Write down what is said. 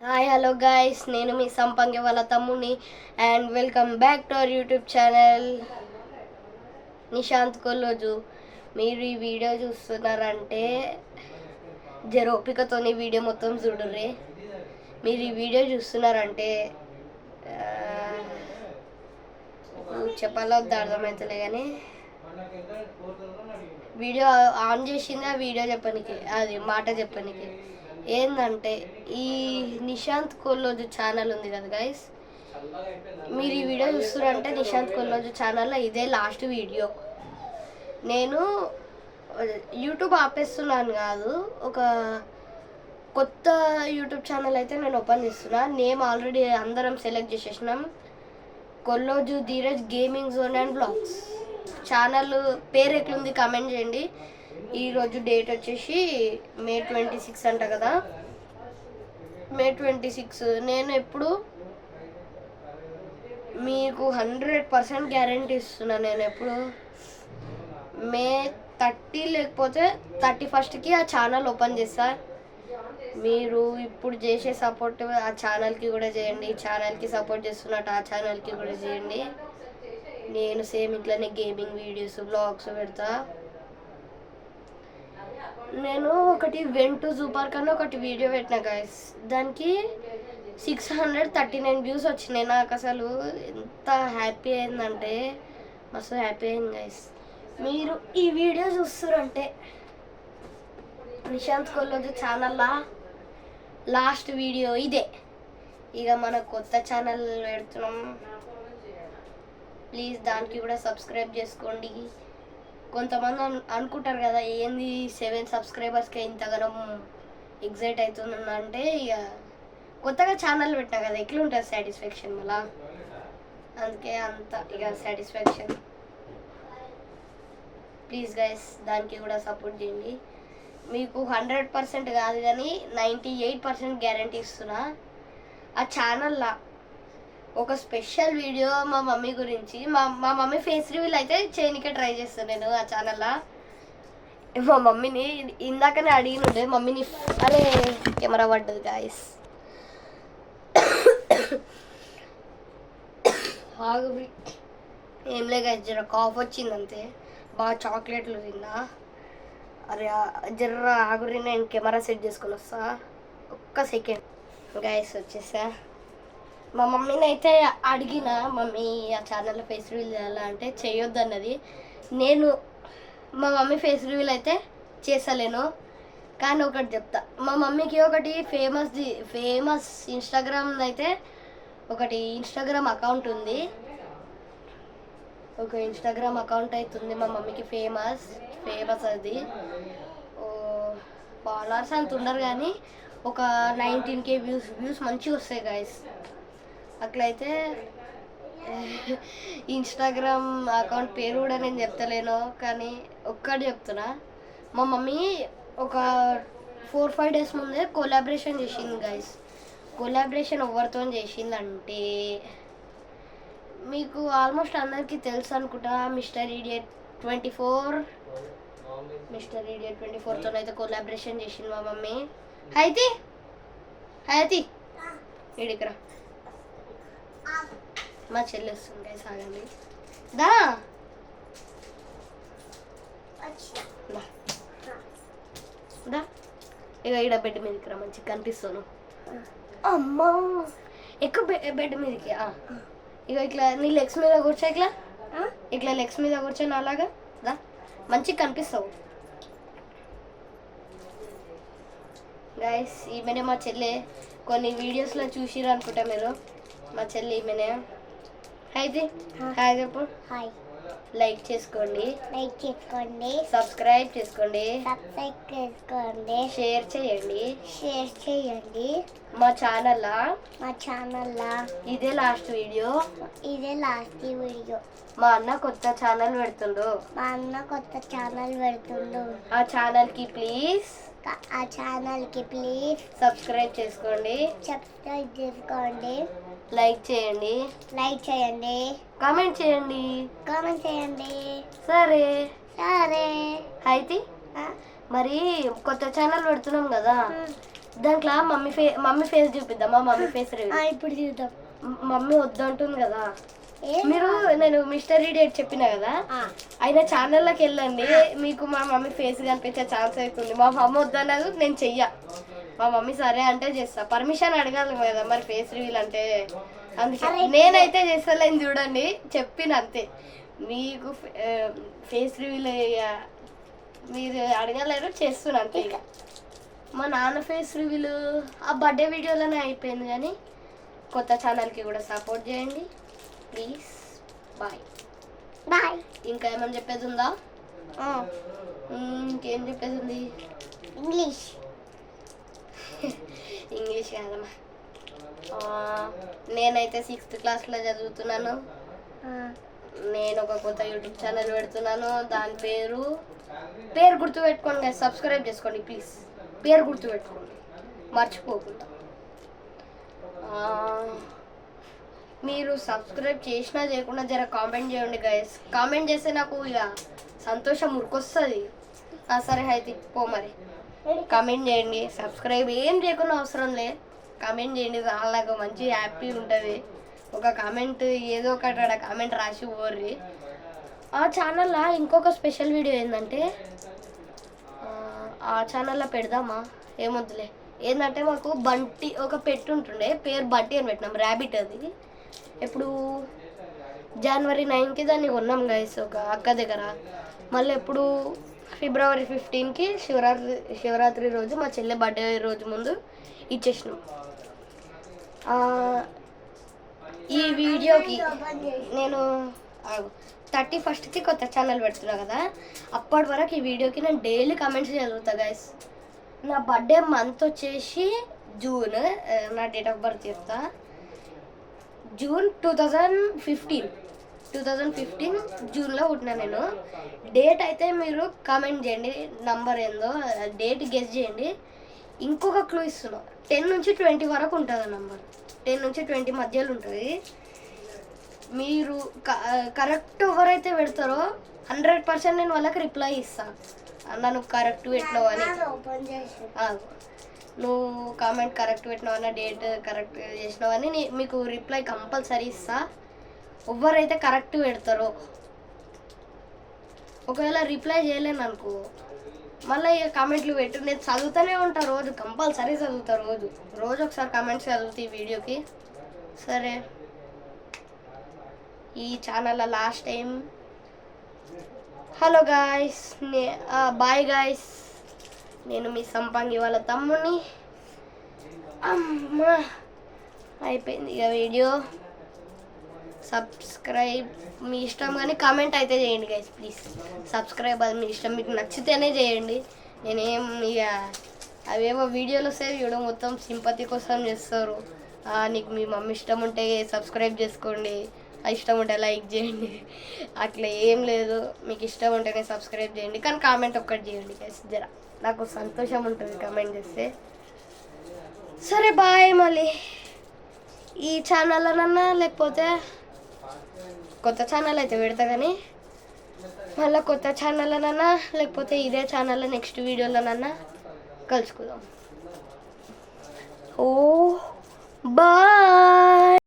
Hi hello guys, నేను మీ సంపంగి వాళ్ళ తమ్ముని and welcome back to our YouTube channel Nishant Kolloju. మీరు ఈ వీడియో చూస్తున్నారంటే జర ఓపికతోని వీడియో మొత్తం చూడుర్రి. మీరు ఈ వీడియో చూస్తున్నారంటే చెప్పాలో అర్థమవుతలే కానీ వీడియో ఆన్ చేసింది ఆ వీడియో చెప్పడానికి, అది మాట చెప్పడానికి. ఏంటంటే ఈ నిశాంత్ కొల్లోజు ఛానల్ ఉంది కదా గైస్, మీరు ఈ వీడియో చూస్తున్నారంటే నిశాంత్ కొల్లోజు ఛానల్లో ఇదే లాస్ట్ వీడియో. నేను యూట్యూబ్ ఆపేస్తున్నాను కాదు, ఒక కొత్త యూట్యూబ్ ఛానల్ అయితే నేను ఓపెన్ చేస్తున్నా. నేమ్ ఆల్రెడీ అందరం సెలెక్ట్ చేసేసినాం, Kolloju Dheeraj gaming zone and blogs. Channel పేరు ఎట్లుంది కామెంట్ చేయండి. ఈరోజు డేట్ వచ్చేసి మే 26 అంట కదా, మే 26. నేను ఎప్పుడు మీకు 100% గ్యారంటీ ఇస్తున్నా. నేను ఎప్పుడు మే 30 లేకపోతే 31కి ఆ ఛానల్ ఓపెన్ చేస్తా. మీరు ఇప్పుడు చేసే సపోర్ట్ ఆ ఛానల్కి కూడా చేయండి. ఛానల్కి సపోర్ట్ చేస్తున్నట్టు ఆ ఛానల్కి కూడా చేయండి. నేను సేమ్ ఇట్లనే గేమింగ్ వీడియోస్ బ్లాగ్స్ పెడతా. నేను ఒకటి వెంటు సూపర్ కన్నా ఒకటి వీడియో పెట్టిన గైస్, దానికి 639 వ్యూస్ వచ్చినాయి. నాకు అసలు ఎంత హ్యాపీ అయిందంటే మస్తు హ్యాపీ అయింది గైస్. మీరు ఈ వీడియో చూస్తారంటే నిశాంత్ కొల్లోజు ఛానల్లో లాస్ట్ వీడియో ఇదే. ఇక మన కొత్త ఛానల్ పెడుతున్నాం, ప్లీజ్ దానికి కూడా సబ్స్క్రైబ్ చేసుకోండి. కొంతమంది అనుకుంటారు కదా, ఏంది 7 సబ్స్క్రైబర్స్కి ఇంతగానం ఎగ్జైట్ అవుతుందన్న అంటే, ఇక కొత్తగా ఛానల్ పెట్టా కదా, ఎట్లుంటుంది సాటిస్ఫాక్షన్ మళ్ళా, అందుకే అంత ఇక సాటిస్ఫాక్షన్. ప్లీజ్ గైస్ దానికి కూడా సపోర్ట్ చేయండి. మీకు 100% కాదు కానీ 98% గ్యారంటీ ఇస్తున్నా. ఆ ఛానల్లో ఒక స్పెషల్ వీడియో మా మమ్మీ గురించి, మా మమ్మీ ఫేస్ రివీల్ అయితే చేయనికే ట్రై చేస్తాను నేను ఆ ఛానల్లో. మా మమ్మీని ఇందాకనే అడిగినుండే, మమ్మీని అరే కెమెరా పడ్డది గాయస్. ఏం లే గాయస్, జర కాఫ్ వచ్చింది అంతే, బాగా చాక్లెట్లు తిన్నా. అరే జర్ర ఆగురి, నేను కెమెరా సెట్ చేసుకొని వస్తా, ఒక్క సెకండ్. గాయస్ వచ్చేసా. మా మమ్మీని అయితే అడిగిన, మమ్మీ ఆ ఛానల్లో ఫేస్ రివీల్ చేయాలా అంటే చేయొద్దు అన్నది. నేను మా మమ్మీ ఫేస్ రివీల్ అయితే చేసలేను, కానీ ఒకటి చెప్తా. మా మమ్మీకి ఒకటి ఫేమస్ ఇన్స్టాగ్రామ్ అయితే ఒకటి ఇన్స్టాగ్రామ్ అకౌంట్ ఉంది, ఒక ఇన్స్టాగ్రామ్ అకౌంట్ అవుతుంది మా మమ్మీకి ఫేమస్. అది ఫాలోవర్స్ అంత ఉండరు కానీ ఒక 19K వ్యూస్ మంచిగా వస్తాయి గాయస్. అట్లయితే ఇన్స్టాగ్రామ్ అకౌంట్ పేరు కూడా నేను చెప్తలేను, కానీ ఒక్కటి చెప్తున్నా. మా మమ్మీ ఒక 4-5 డేస్ ముందే కొలాబరేషన్ చేసింది గైస్. కొలాబరేషన్ ఎవరితో చేసిందంటే మీకు ఆల్మోస్ట్ అందరికీ తెలుసు అనుకుంటా, మిస్టర్ ఈడియట్ 24తో అయితే కొలాబరేషన్ చేసింది మా మమ్మీ. హైతి ఇడికరా, మా చెల్లి వస్తుంది సాగండి దా. ఇక ఇక్కడ బెడ్ మీదకి రా, మంచిగా కనిపిస్తాను. అమ్మా ఎక్కువ బెడ్ మీదకి. ఇక ఇట్లా నీ లెగ్స్ మీద కూర్చో, ఇట్లా లెగ్స్ మీద కూర్చొని అలాగా దా, మంచిగా కనిపిస్తావు. గైస్ ఈమెనే మా చెల్లె, కొన్ని వీడియోస్లో చూసిరు అనుకుంటా మీరు. మా చెల్లి ఈమెనే. అయితే హాయ్ చెప్పు. హాయ్. లైక్ చేసుకోండి, సబ్స్క్రైబ్ చేసుకోండి, షేర్ చేయండి. మా ఛానల్లో ఇదే లాస్ట్ వీడియో. మా అన్న కొత్త ఛానల్ పెడుతుండు. ఆ ఛానల్కి ప్లీజ్ సబ్స్క్రైబ్ చేసుకోండి, లైక్ చేయండి, కామెంట్ చేయండి. సరే అయితే మరి కొత్త ఛానల్ పెడుతున్నాం కదా, దాంట్లో మమ్మీ ఫేస్ చూపిద్దామా? మమ్మీ ఫేస్ ఇప్పుడు చూద్దాం. మమ్మీ వద్దంటుంది కదా. మీరు నేను మిస్టర్ డేట్ చెప్పిన కదా, ఆయన ఛానల్లోకి వెళ్ళండి, మీకు మా మమ్మీ ఫేస్ కనిపించే ఛాన్స్ అవుతుంది. మా మమ్మీ వద్దన్నది, నేను చెయ్య. మా మమ్మీ సరే అంటే చేస్తా, పర్మిషన్ అడగాలి కదా మరి ఫేస్ రివీల్ అంటే. అందుకే నేనైతే చేస్తాను, చూడండి చెప్పిన అంతే. మీకు ఫేస్ రివీల్ మీరు అడగలేరు, చేస్తున్నా అంతే. ఇక మా నాన్న ఫేస్ రివీల్ ఆ బర్త్డే వీడియోలోనే అయిపోయింది, కానీ కొత్త ఛానల్కి కూడా సపోర్ట్ చేయండి ప్లీజ్. Bye bye. ఇంకా ఏమైనా చెప్పేది ఉందా? ఇంకేం చెప్పేది ఉంది? ఇంగ్లీష్ ఇంగ్లీష్ కాదమ్మా. నేనైతే 6th క్లాస్లో చదువుతున్నాను. నేను ఒక కొత్త యూట్యూబ్ ఛానల్ పెడుతున్నాను. దాని పేరు గుర్తుపెట్టుకోండి, సబ్స్క్రైబ్ చేసుకోండి ప్లీజ్. పేరు గుర్తుపెట్టుకోండి మర్చిపోకుండా. మీరు సబ్స్క్రైబ్ చేసినా చేయకుండా జర కామెంట్ చేయండి గైస్. కామెంట్ చేస్తే నాకు ఇక సంతోషం ఉరికొస్తుంది. సరే అయితే పో మరి. కామెంట్ చేయండి, సబ్స్క్రైబ్ ఏం చేయకుండా అవసరం లే, కామెంట్ చేయండి. నాకు మంచి హ్యాపీ ఉంటుంది. ఒక కామెంట్ ఏదో ఒకటి కామెంట్ రాసి పోర్రి. ఆ ఛానల్లో ఇంకొక స్పెషల్ వీడియో ఏంటంటే, ఆ ఛానల్లో పెడదామా? ఏమొద్దులే. ఏంటంటే మాకు బంటి ఒక పెట్టి ఉంటుండే, పేరు బంటి అని పెట్టినాం, ర్యాబిట్. అది ఎప్పుడు January 9కి దాన్ని కొన్నాం గైస్ ఒక అక్క దగ్గర. మళ్ళీ ఎప్పుడు February 15కి శివరాత్రి రోజు మా చెల్లె బర్త్డే రోజు ముందు ఇచ్చేసినాం. ఈ వీడియోకి నేను 31కి కొత్త ఛానల్ పెడుతున్నా కదా, అప్పటి వరకు ఈ వీడియోకి నేను డైలీ కామెంట్స్ చదువుతా గైస్. నా బర్త్డే మంత్ వచ్చేసి జూన్, నా డేట్ ఆఫ్ బర్త్ చెప్తా, జూన్ 2015 జూన్లో పుట్టినా నేను. డేట్ అయితే మీరు కామెంట్ చేయండి, నంబర్ ఏందో డేట్ గెస్ చేయండి. ఇంకొక క్లూ ఇస్తున్నా, 10 నుంచి 20 వరకు ఉంటుంది ఆ నంబర్. 10 నుంచి 20 మధ్యలో ఉంటుంది. మీరు కరెక్ట్ ఎవరైతే పెడతారో 100% నేను వాళ్ళకి రిప్లై ఇస్తాను. నన్ను కరెక్ట్ పెట్టినావు అని, నువ్వు కామెంట్ కరెక్ట్ పెట్టినావు అన్న, డేట్ కరెక్ట్ చేసినావు అని మీకు రిప్లై కంపల్సరీ ఇస్తా. ఎవరైతే కరెక్ట్ పెడతారో, ఒకవేళ రిప్లై చేయలేను అనుకో, మళ్ళీ ఇక కామెంట్లు పెట్టు. నేను చదువుతూనే ఉంటా రోజు, కంపల్సరీ చదువుతా రోజు ఒకసారి కామెంట్స్ చదువుతా ఈ వీడియోకి. సరే, ఈ ఛానల్లో last time hello guys, bye guys. నేను మీ సంపంగి వాళ్ళ తమ్ముని. అమ్మా అయిపోయింది ఇక వీడియో. సబ్స్క్రైబ్ మీ ఇష్టం, కానీ కామెంట్ అయితే చేయండి గైస్ ప్లీజ్. సబ్స్క్రైబ్ అది మీ ఇష్టం, మీకు నచ్చితేనే చేయండి. నేనేం ఇక అవేవో వీడియోలు వస్తాయి వీడియో మొత్తం సింపతి కోసం చేస్తారు. నీకు మీ మమ్మీ ఇష్టం ఉంటే సబ్స్క్రైబ్ చేసుకోండి, ఇష్టం ఉంటే లైక్ చేయండి, అట్లా ఏం లేదు. మీకు ఇష్టం ఉంటేనే సబ్స్క్రైబ్ చేయండి, కానీ కామెంట్ ఒక్కటి చేయండి గైస్, జర నాకు సంతోషం ఉంటుంది కామెంట్ చేస్తే. సరే బాయ్. మళ్ళీ ఈ ఛానల్లోనన్నా లేకపోతే కొత్త ఛానల్ అయితే పెడతా, కానీ మళ్ళీ కొత్త ఛానల్లోనన్నా లేకపోతే ఇదే ఛానల్లో నెక్స్ట్ వీడియోలోనన్నా కలుసుకుందాం. ఓ బాయ్.